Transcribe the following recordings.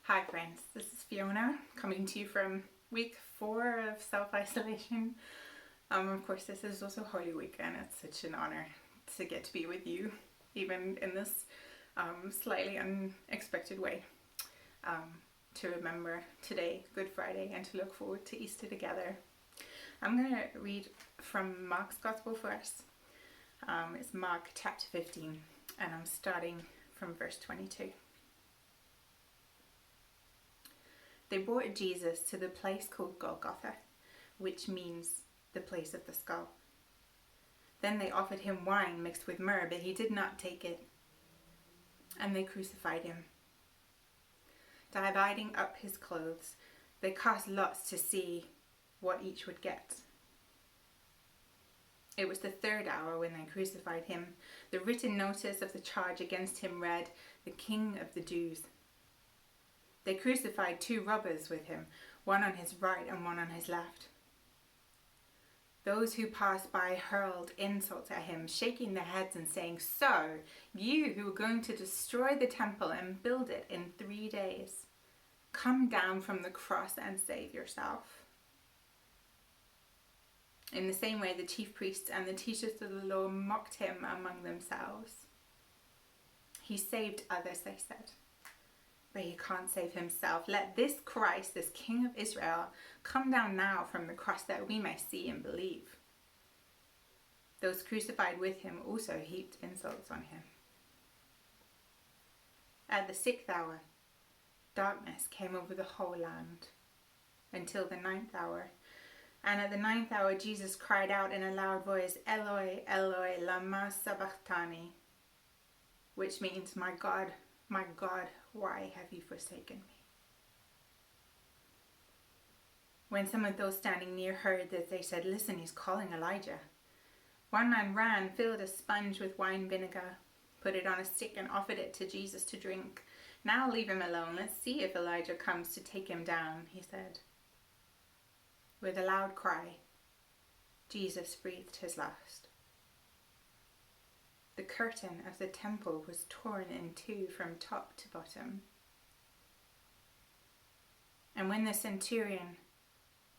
Hi friends, this is Fiona coming to you from week 4 of self-isolation. Of course this is also Holy Week and it's such an honor to get to be with you even in this slightly unexpected way. To remember today, Good Friday, and to look forward to Easter together. I'm going to read from Mark's Gospel for us. It's Mark chapter 15 and I'm starting from verse 22. They brought Jesus to the place called Golgotha, which means the place of the skull. Then they offered him wine mixed with myrrh, but he did not take it. And they crucified him. Dividing up his clothes, they cast lots to see what each would get. It was the 3rd hour when they crucified him. The written notice of the charge against him read, "The King of the Jews." They crucified 2 robbers with him, one on his right and one on his left. Those who passed by hurled insults at him, shaking their heads and saying, "So, you who are going to destroy the temple and build it in 3 days, come down from the cross and save yourself." In the same way, the chief priests and the teachers of the law mocked him among themselves. "He saved others," they said, "but he can't save himself. Let this Christ, this King of Israel, come down now from the cross that we may see and believe." Those crucified with him also heaped insults on him. At the 6th hour, darkness came over the whole land until the 9th hour. And at the 9th hour, Jesus cried out in a loud voice, "Eloi, Eloi, lama sabachthani," which means, my God, why have you forsaken me?" When some of those standing near heard this, they said, "Listen, he's calling Elijah." One man ran, filled a sponge with wine vinegar, put it on a stick and offered it to Jesus to drink. "Now leave him alone. Let's see if Elijah comes to take him down," he said. With a loud cry, Jesus breathed his last. The curtain of the temple was torn in 2 from top to bottom. And when the centurion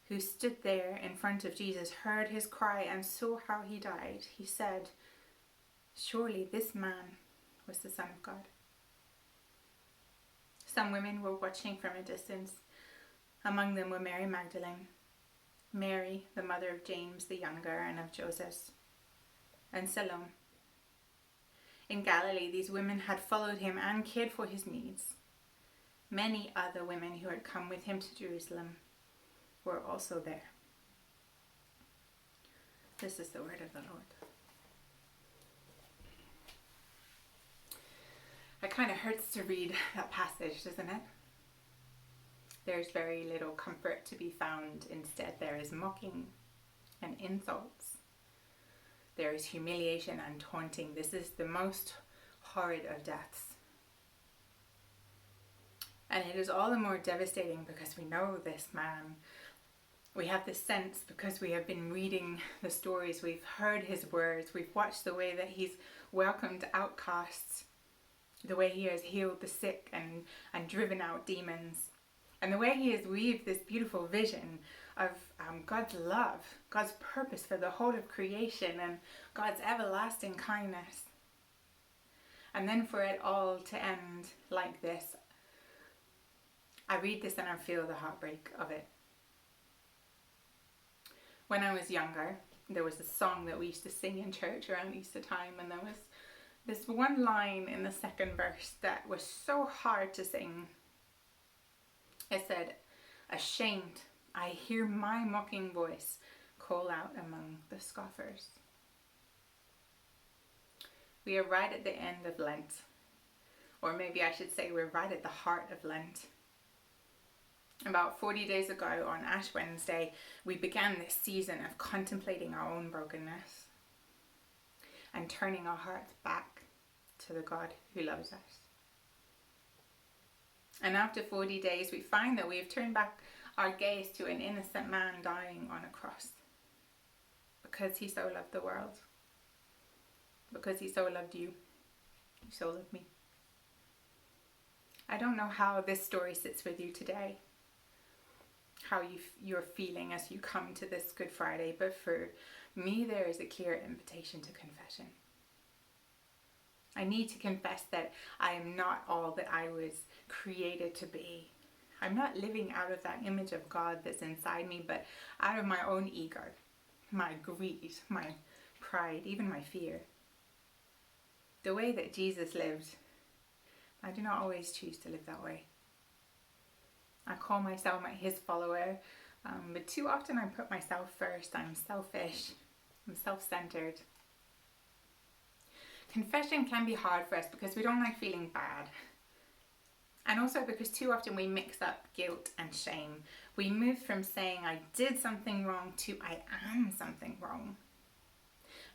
who stood there in front of Jesus heard his cry and saw how he died, he said, "Surely this man was the Son of God." Some women were watching from a distance. Among them were Mary Magdalene, Mary, the mother of James the younger and of Joseph, and Salome. In Galilee, these women had followed him and cared for his needs. Many other women who had come with him to Jerusalem were also there. This is the word of the Lord. It kind of hurts to read that passage, doesn't it? There's very little comfort to be found. Instead, there is mocking and insults. There is humiliation and taunting. This is the most horrid of deaths. And it is all the more devastating because we know this man. We have this sense because we have been reading the stories, we've heard his words, we've watched the way that he's welcomed outcasts, the way he has healed the sick and driven out demons, and the way he has weaved this beautiful vision of God's love, God's purpose for the whole of creation, and God's everlasting kindness. And then for it all to end like this, I read this and I feel the heartbreak of it. When I was younger, there was a song that we used to sing in church around Easter time, and there was this one line in the 2nd verse that was so hard to sing. It said, "Ashamed, I hear my mocking voice call out among the scoffers." We are right at the end of Lent, or maybe I should say we're right at the heart of Lent. About 40 days ago on Ash Wednesday, we began this season of contemplating our own brokenness and turning our hearts back to the God who loves us. And after 40 days, we find that we have turned back our gaze to an innocent man dying on a cross because he so loved the world, because he so loved you, he so loved me. I don't know how this story sits with you today, how you're feeling as you come to this Good Friday, but for me there is a clear invitation to confession. I need to confess that I am not all that I was created to be. I'm not living out of that image of God that's inside me, but out of my own ego, my greed, my pride, even my fear. The way that Jesus lived, I do not always choose to live that way. I call myself his follower, but too often I put myself first. I'm selfish, I'm self-centered. Confession can be hard for us because we don't like feeling bad. And also because too often we mix up guilt and shame. We move from saying I did something wrong to I am something wrong.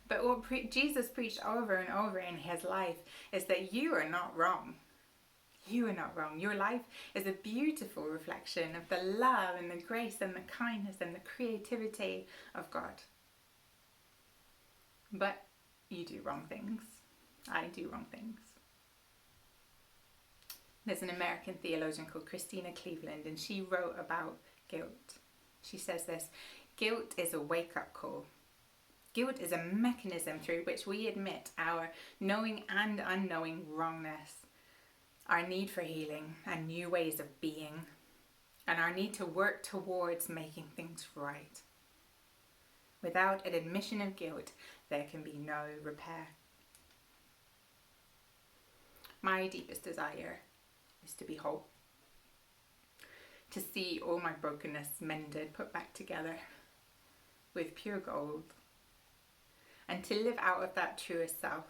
But what Jesus preached over and over in his life is that you are not wrong. You are not wrong. Your life is a beautiful reflection of the love and the grace and the kindness and the creativity of God. But you do wrong things. I do wrong things. There's an American theologian called Christina Cleveland, and she wrote about guilt. She says this: guilt is a wake-up call. Guilt is a mechanism through which we admit our knowing and unknowing wrongness, our need for healing and new ways of being, and our need to work towards making things right. Without an admission of guilt, there can be no repair. My deepest desire is to be whole, to see all my brokenness mended, put back together with pure gold, and to live out of that truest self,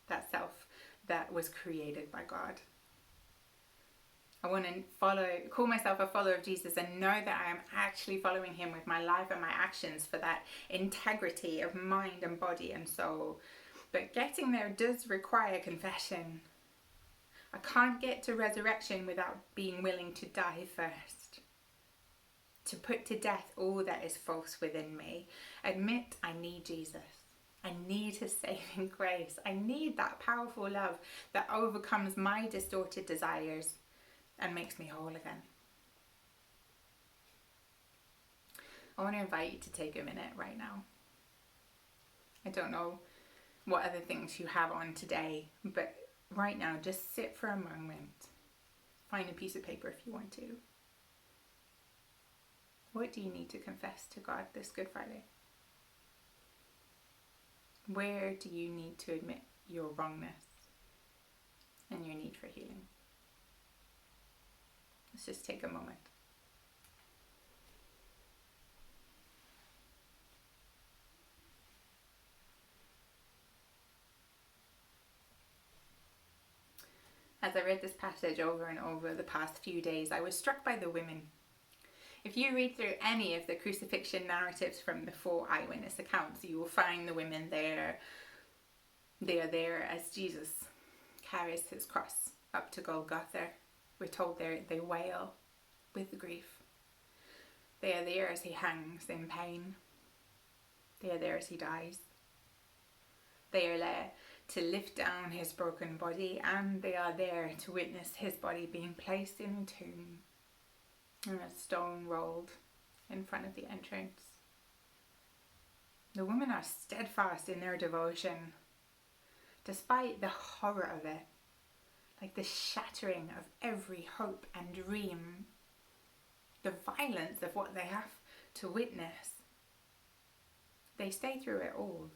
that self that was created by God. I want to call myself a follower of Jesus and know that I am actually following him with my life and my actions for that integrity of mind and body and soul. But getting there does require confession. I can't get to resurrection without being willing to die first. To put to death all that is false within me. Admit I need Jesus. I need his saving grace. I need that powerful love that overcomes my distorted desires and makes me whole again. I want to invite you to take a minute right now. I don't know what other things you have on today, but right now, just sit for a moment. Find a piece of paper if you want to. What do you need to confess to God this Good Friday? Where do you need to admit your wrongness and your need for healing? Let's just take a moment. As I read this passage over and over the past few days, I was struck by the women. If you read through any of the crucifixion narratives from the 4 eyewitness accounts, you will find the women there. They are there as Jesus carries his cross up to Golgotha. We're told they wail with grief. They are there as he hangs in pain. They are there as he dies. They are there to lift down his broken body, and they are there to witness his body being placed in a tomb and a stone rolled in front of the entrance. The women are steadfast in their devotion, despite the horror of it, like the shattering of every hope and dream, the violence of what they have to witness. They stay through it all.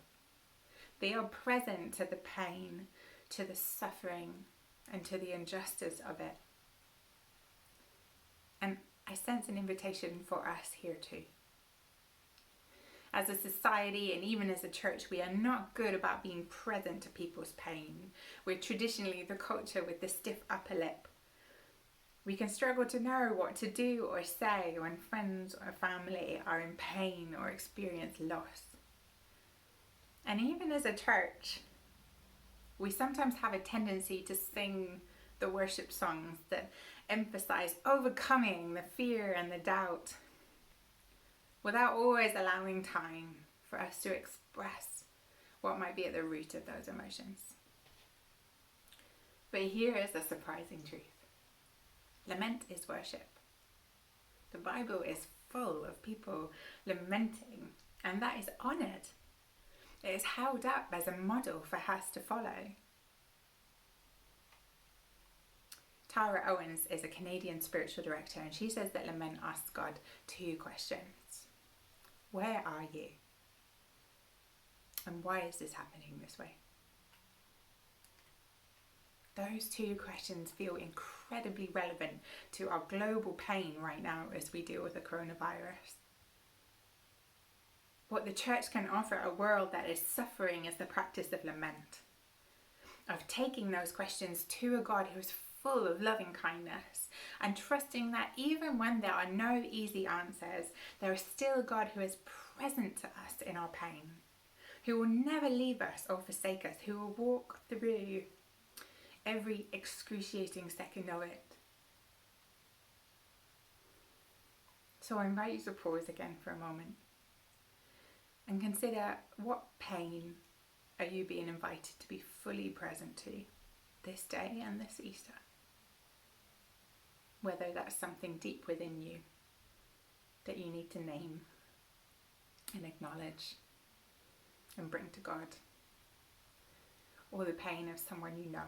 They are present to the pain, to the suffering, and to the injustice of it. And I sense an invitation for us here too. As a society and even as a church, we are not good about being present to people's pain. We're traditionally the culture with the stiff upper lip. We can struggle to know what to do or say when friends or family are in pain or experience loss. And even as a church, we sometimes have a tendency to sing the worship songs that emphasize overcoming the fear and the doubt, without always allowing time for us to express what might be at the root of those emotions. But here is a surprising truth. Lament is worship. The Bible is full of people lamenting, and that is honoured. It is held up as a model for us to follow. Tara Owens is a Canadian spiritual director, and she says that lament asks God 2 questions. Where are you? And why is this happening this way? Those 2 questions feel incredibly relevant to our global pain right now as we deal with the coronavirus. What the church can offer a world that is suffering is the practice of lament, of taking those questions to a God who is full of loving kindness and trusting that even when there are no easy answers, there is still a God who is present to us in our pain, who will never leave us or forsake us, who will walk through every excruciating second of it. So I invite you to pause again for a moment and consider, what pain are you being invited to be fully present to this day and this Easter? Whether that's something deep within you that you need to name and acknowledge and bring to God, or the pain of someone you know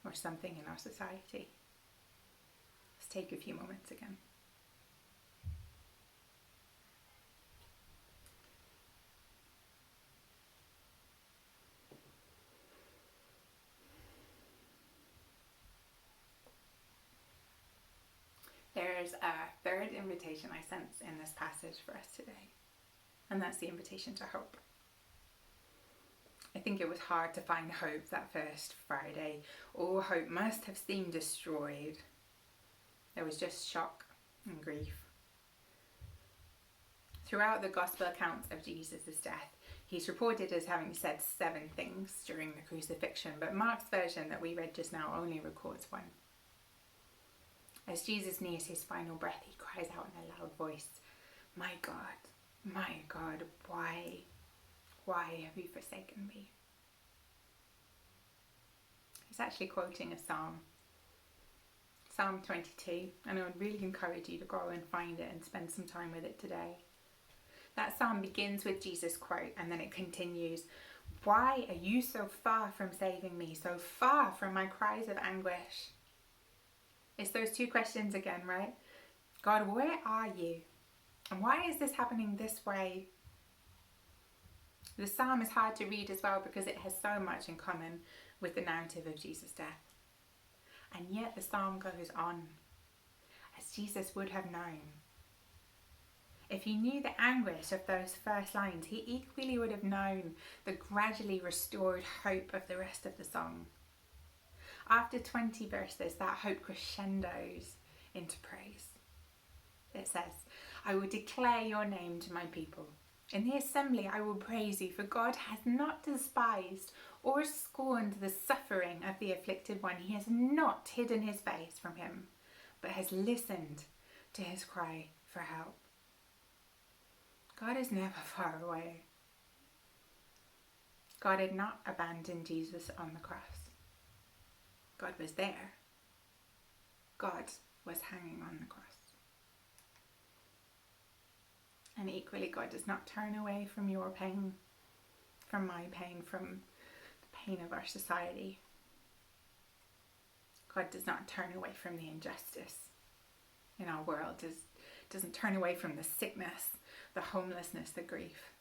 or something in our society. Let's take a few moments again. There's a 3rd invitation I sense in this passage for us today, and that's the invitation to hope. I think it was hard to find hope that first Friday. All hope must have seemed destroyed. There was just shock and grief. Throughout the gospel accounts of Jesus' death, he's reported as having said 7 things during the crucifixion, but Mark's version that we read just now only records 1. As Jesus nears his final breath, he cries out in a loud voice, my God, why have you forsaken me?" He's actually quoting a psalm, Psalm 22, and I would really encourage you to go and find it and spend some time with it today. That psalm begins with Jesus' quote, and then it continues, "Why are you so far from saving me, so far from my cries of anguish?" It's those 2 questions again, right? God, where are you? And why is this happening this way? The psalm is hard to read as well because it has so much in common with the narrative of Jesus' death. And yet the psalm goes on, as Jesus would have known. If he knew the anguish of those first lines, he equally would have known the gradually restored hope of the rest of the song. After 20 verses, that hope crescendos into praise. It says, "I will declare your name to my people. In the assembly I will praise you, for God has not despised or scorned the suffering of the afflicted one. He has not hidden his face from him, but has listened to his cry for help." God is never far away. God had not abandoned Jesus on the cross. God was there. God was hanging on the cross. And equally, God does not turn away from your pain, from my pain, from the pain of our society. God does not turn away from the injustice in our world, doesn't turn away from the sickness, the homelessness, the grief.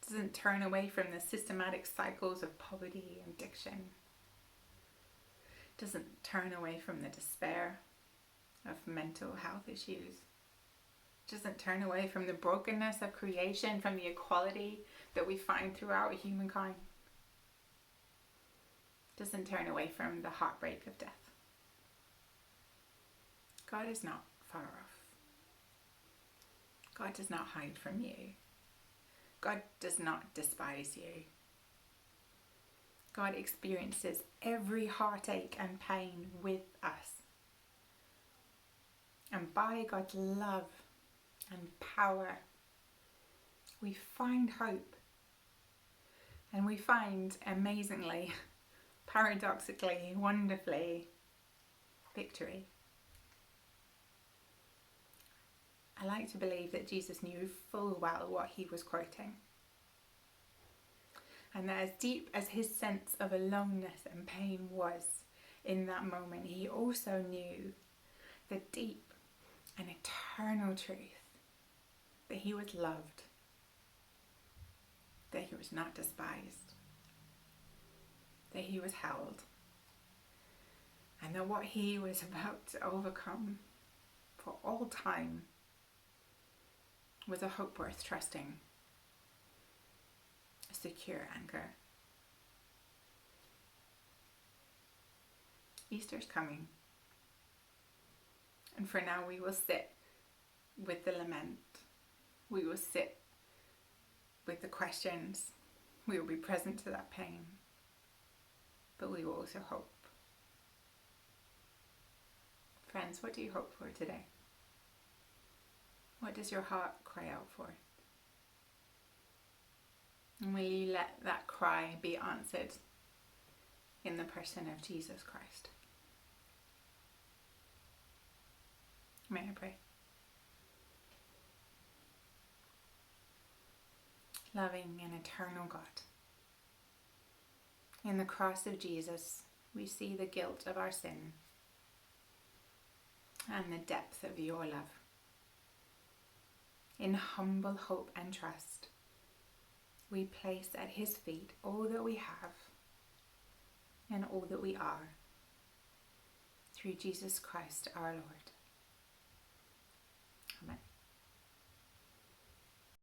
Doesn't turn away from the systematic cycles of poverty and addiction. Doesn't turn away from the despair of mental health issues. Doesn't turn away from the brokenness of creation, from the equality that we find throughout humankind. Doesn't turn away from the heartbreak of death. God is not far off. God does not hide from you. God does not despise you. God experiences every heartache and pain with us. And by God's love and power, we find hope. And we find, amazingly, paradoxically, wonderfully, victory. I like to believe that Jesus knew full well what he was quoting. And that as deep as his sense of aloneness and pain was in that moment, he also knew the deep and eternal truth that he was loved, that he was not despised, that he was held, and that what he was about to overcome for all time was a hope worth trusting, a secure anchor. Easter's coming, and for now we will sit with the lament. We will sit with the questions. We will be present to that pain, but we will also hope. Friends, what do you hope for today? What does your heart cry out for? And will you let that cry be answered in the person of Jesus Christ? May I pray? Loving and eternal God, in the cross of Jesus, we see the guilt of our sin and the depth of your love. In humble hope and trust, we place at his feet all that we have and all that we are through Jesus Christ our Lord.